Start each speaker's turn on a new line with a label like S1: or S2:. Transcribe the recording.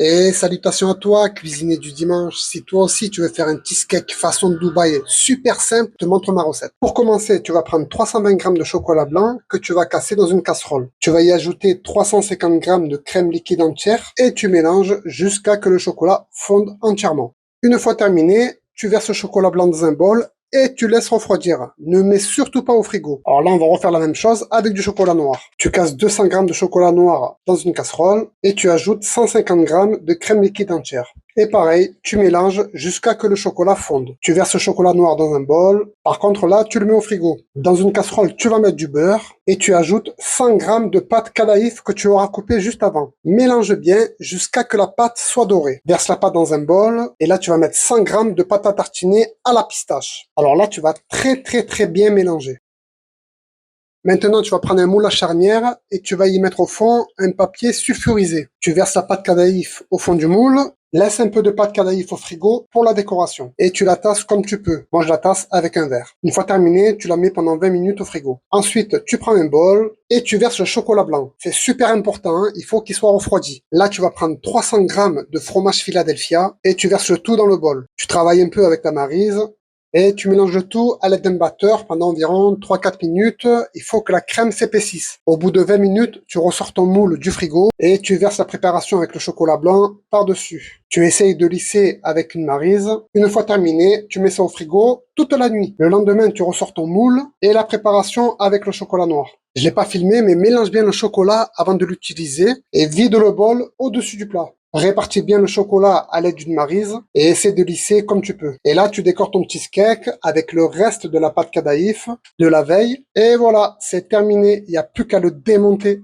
S1: Et salutations à toi, cuisinier du dimanche. Si toi aussi tu veux faire un cheesecake façon Dubaï super simple, je te montre ma recette. Pour commencer, tu vas prendre 320 g de chocolat blanc que tu vas casser dans une casserole. Tu vas y ajouter 350 g de crème liquide entière et tu mélanges jusqu'à ce que le chocolat fonde entièrement. Une fois terminé, tu verses le chocolat blanc dans un bol et tu laisses refroidir. Ne mets surtout pas au frigo. Alors là, on va refaire la même chose avec du chocolat noir. Tu casses 200 g de chocolat noir dans une casserole et tu ajoutes 150 g de crème liquide entière. Et pareil, tu mélanges jusqu'à ce que le chocolat fonde. Tu verses le chocolat noir dans un bol. Par contre, là, tu le mets au frigo. Dans une casserole, tu vas mettre du beurre et tu ajoutes 100 g de pâte kadaïf que tu auras coupée juste avant. Mélange bien jusqu'à ce que la pâte soit dorée. Verse la pâte dans un bol et là, tu vas mettre 100 g de pâte à tartiner à la pistache. Alors là, tu vas très bien mélanger. Maintenant, tu vas prendre un moule à charnière et tu vas y mettre au fond un papier sulfurisé. Tu verses la pâte kadaïf au fond du moule, laisse un peu de pâte kadaïf au frigo pour la décoration. Et tu la tasses comme tu peux. Moi, je la tasse avec un verre. Une fois terminée, tu la mets pendant 20 minutes au frigo. Ensuite, tu prends un bol et tu verses le chocolat blanc. C'est super important, hein, il faut qu'il soit refroidi. Là, tu vas prendre 300 g de fromage Philadelphia et tu verses le tout dans le bol. Tu travailles un peu avec ta maryse. Et tu mélanges le tout à l'aide d'un batteur pendant environ 3-4 minutes. Il faut que la crème s'épaississe. Au bout de 20 minutes, tu ressors ton moule du frigo et tu verses la préparation avec le chocolat blanc par-dessus. Tu essayes de lisser avec une maryse. Une fois terminé, tu mets ça au frigo toute la nuit. Le lendemain, tu ressors ton moule et la préparation avec le chocolat noir. Je l'ai pas filmé, mais mélange bien le chocolat avant de l'utiliser et vide le bol au-dessus du plat. Répartis bien le chocolat à l'aide d'une maryse et essaie de lisser comme tu peux. Et là, tu décores ton cheesecake avec le reste de la pâte kadaïf de la veille. Et voilà, c'est terminé. Il n'y a plus qu'à le démonter.